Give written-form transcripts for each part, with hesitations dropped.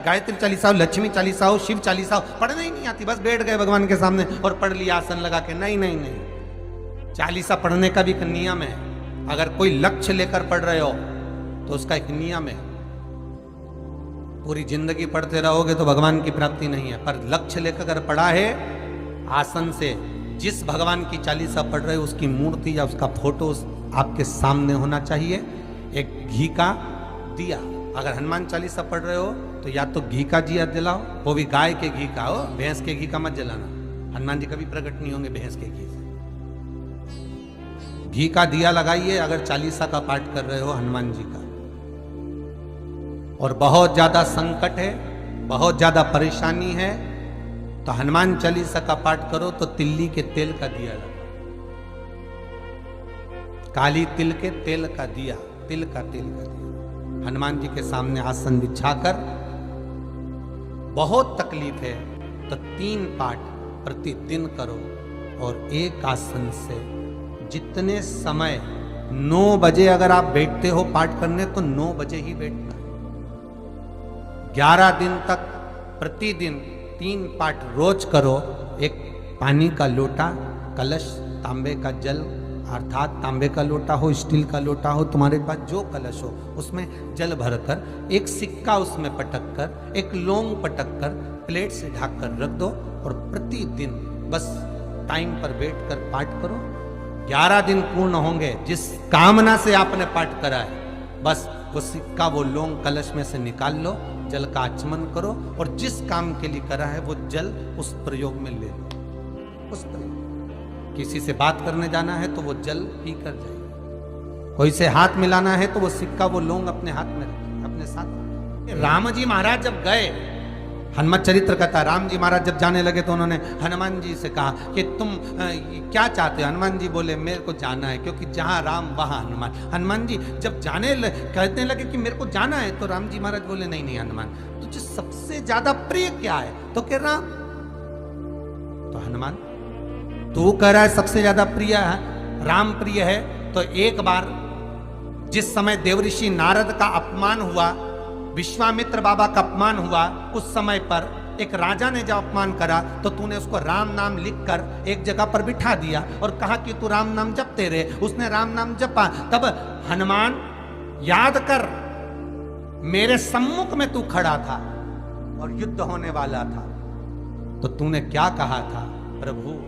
गायत्री चालीसा हो, लक्ष्मी चालीसा हो, शिव चालीसा हो, पढ़ने ही नहीं आती। बस बैठ गए भगवान के सामने और पढ़ लिया आसन लगा के। नहीं नहीं नहीं, चालीसा पढ़ने का भी एक नियम है। अगर कोई लक्ष्य लेकर पढ़ रहे हो तो उसका एक नियम है। पूरी जिंदगी पढ़ते रहोगे तो भगवान की प्राप्ति नहीं है, पर लक्ष्य लेकर अगर पढ़ा है आसन से, जिस भगवान की चालीसा पढ़ रहे हो उसकी मूर्ति या उसका फोटो आपके सामने होना चाहिए। एक घी का दिया, अगर हनुमान चालीसा पढ़ रहे हो तो या तो घी का दिया जलाओ, वो भी गाय के घी का हो, भैंस के घी का मत जलाना। हनुमान जी कभी प्रकट नहीं होंगे भैंस के घी से। घी का दिया लगाइए अगर चालीसा का पाठ कर रहे हो हनुमान जी का। और बहुत ज्यादा संकट है, बहुत ज्यादा परेशानी है तो हनुमान चालीसा का पाठ करो तो तिल्ली के तेल का दिया लगाओ, काली तिल के तेल का दिया, तिल का तेल का दिया हनुमान जी के सामने आसन बिछाकर। बहुत तकलीफ है तो 3 पाठ प्रतिदिन करो और एक आसन से जितने समय 9 बजे अगर आप बैठते हो पाठ करने तो 9 बजे ही बैठना। 11 दिन तक प्रतिदिन 3 पाठ रोज करो। एक पानी का लोटा, कलश, तांबे का जल अर्थात तांबे का लोटा हो, स्टील का लोटा हो, तुम्हारे पास जो कलश हो उसमें जल भरकर एक सिक्का उसमें पटक कर, एक लौंग पटक कर प्लेट से ढक कर रख दो और प्रतिदिन बस टाइम पर बैठकर पाठ करो। 11 दिन पूर्ण होंगे, जिस कामना से आपने पाठ करा है बस वो सिक्का, वो लौंग कलश में से निकाल लो, जल का आचमन करो और जिस काम के लिए करा है वो जल उस प्रयोग में ले लो। उस प्रयोग, किसी से बात करने जाना है तो वो जल पी कर जाइए, कोई से हाथ मिलाना है तो वो सिक्का, वो लौंग अपने हाथ में रखिए, अपने साथ। राम जी महाराज जब गए, हनुमत चरित्र कहता, राम जी महाराज जब जाने लगे तो उन्होंने हनुमान जी से कहा कि तुम क्या चाहते हो। हनुमान जी बोले मेरे को जाना है, क्योंकि जहां राम वहां हनुमान। हनुमान जी जब कहने लगे कि मेरे को जाना है तो राम जी महाराज बोले नहीं नहीं हनुमान, तुझे सबसे ज्यादा प्रिय क्या है? तो कह राम। तो हनुमान तू कह रहा है सबसे ज्यादा प्रिय है, राम प्रिय है, तो एक बार जिस समय देवऋषि नारद का अपमान हुआ, विश्वामित्र बाबा का अपमान हुआ, उस समय पर एक राजा ने जब अपमान करा तो तूने उसको राम नाम लिखकर एक जगह पर बिठा दिया और कहा कि तू राम नाम जपते रहे। उसने राम नाम जपा। तब हनुमान याद कर, मेरे सम्मुख में तू खड़ा था और युद्ध होने वाला था, तो तूने क्या कहा था? प्रभु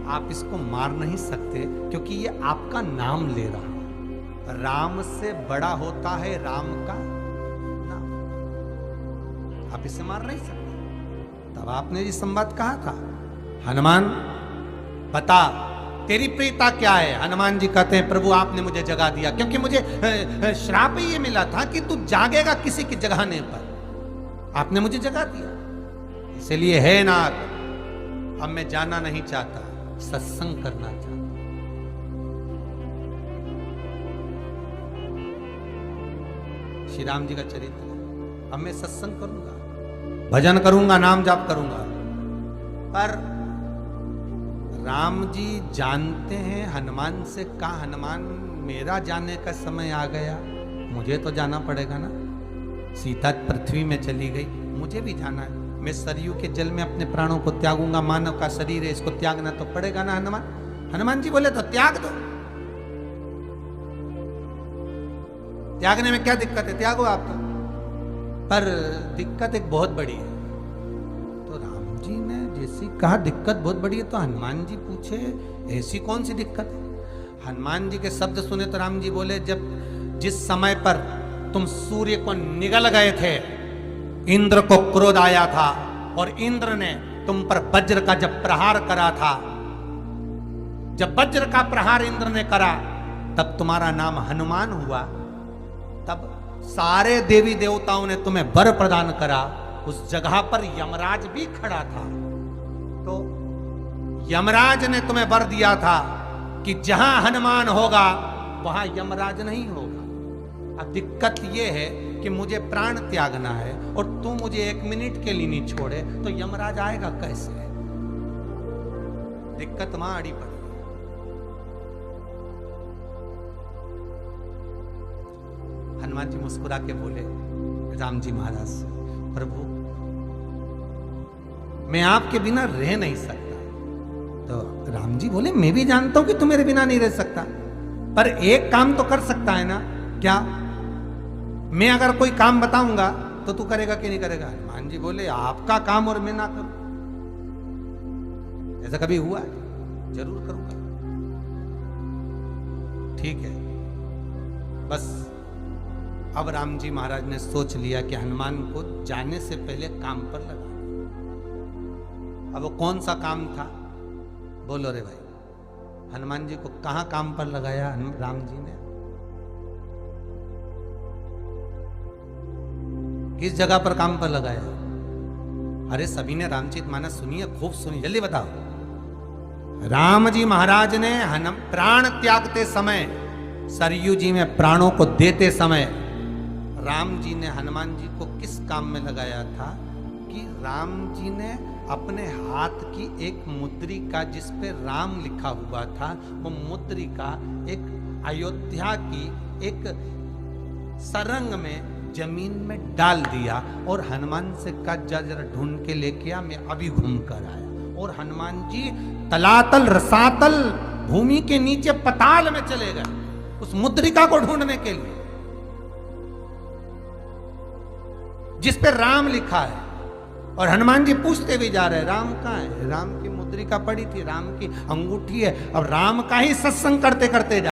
आप इसको मार नहीं सकते क्योंकि ये आपका नाम ले रहा। राम से बड़ा होता है राम का नाम, आप इसे मार नहीं सकते। तब आपने ये संवाद कहा था, हनुमान बता तेरी प्रियता क्या है? हनुमान जी कहते हैं प्रभु आपने मुझे जगा दिया, क्योंकि मुझे श्राप ही ये मिला था कि तू जागेगा किसी के जगाने पर, आपने मुझे जगा दिया। इसलिए है नाथ, अब मैं जाना नहीं चाहता, सत्संग करना चाहता। श्री राम जी का चरित्र, अब मैं सत्संग करूंगा, भजन करूंगा, नाम जाप करूंगा। पर राम जी जानते हैं हनुमान से, कहा हनुमान मेरा जाने का समय आ गया, मुझे तो जाना पड़ेगा ना। सीता पृथ्वी में चली गई, मुझे भी जाना है। मैं सरयू के जल में अपने प्राणों को त्यागूंगा, मानव का शरीर है, इसको त्यागना तो पड़ेगा ना हनुमान। हनुमान जी बोले तो त्याग दो, त्यागने में क्या दिक्कत है, त्यागो आप तो। पर दिक्कत एक बहुत बड़ी है। तो राम जी ने जैसी कहा दिक्कत बहुत बड़ी है, तो हनुमान जी पूछे ऐसी कौन सी दिक्कत है? हनुमान जी के शब्द सुने तो राम जी बोले, जब जिस समय पर तुम सूर्य को निगल गए थे, इंद्र को क्रोध आया था और इंद्र ने तुम पर वज्र का जब प्रहार करा था, जब वज्र का प्रहार इंद्र ने करा तब तुम्हारा नाम हनुमान हुआ। तब सारे देवी देवताओं ने तुम्हें वर प्रदान करा। उस जगह पर यमराज भी खड़ा था, तो यमराज ने तुम्हें वर दिया था कि जहां हनुमान होगा वहां यमराज नहीं होगा। अब दिक्कत यह है कि मुझे प्राण त्यागना है और तू मुझे 1 मिनट के लिए नहीं छोड़े तो यमराज आएगा कैसे? दिक्कत वहां अड़ी पड़ी। हनुमान जी मुस्कुरा के बोले राम जी महाराज, प्रभु मैं आपके बिना रह नहीं सकता। तो राम जी बोले मैं भी जानता हूं कि तू मेरे बिना नहीं रह सकता, पर एक काम तो कर सकता है ना। क्या? मैं अगर कोई काम बताऊंगा तो तू करेगा कि नहीं करेगा? हनुमान जी बोले आपका काम और मैं ना करूं, ऐसा कभी हुआ है? जरूर करूंगा। ठीक है। बस अब राम जी महाराज ने सोच लिया कि हनुमान को जाने से पहले काम पर लगा। अब वो कौन सा काम था? बोलो रे भाई। हनुमान जी को कहां काम पर लगाया राम जी ने? किस जगह पर काम पर लगाया? अरे सभी ने रामचरितमानस सुनी है, खूब सुनी, जल्दी बताओ। राम जी महाराज ने प्राण त्यागते समय, सरयू जी में प्राणों को देते समय, राम जी ने हनुमान जी को किस काम में लगाया था? कि राम जी ने अपने हाथ की एक मुद्रिका जिस पे राम लिखा हुआ था, वो मुद्रिका एक अयोध्या की एक सरंग में जमीन में डाल दिया और हनुमान से कहा जा जरा ढूंढ के लेके आ, मैं अभी घूम कर आया। और हनुमान जी तलातल रसातल भूमि के नीचे पताल में चले गए उस मुद्रिका को ढूंढने के लिए जिस पे राम लिखा है। और हनुमान जी पूछते भी जा रहे राम कहाँ है? राम की मुद्रिका पड़ी थी, राम की अंगूठी है। अब राम का ही सत्संग करते करते जा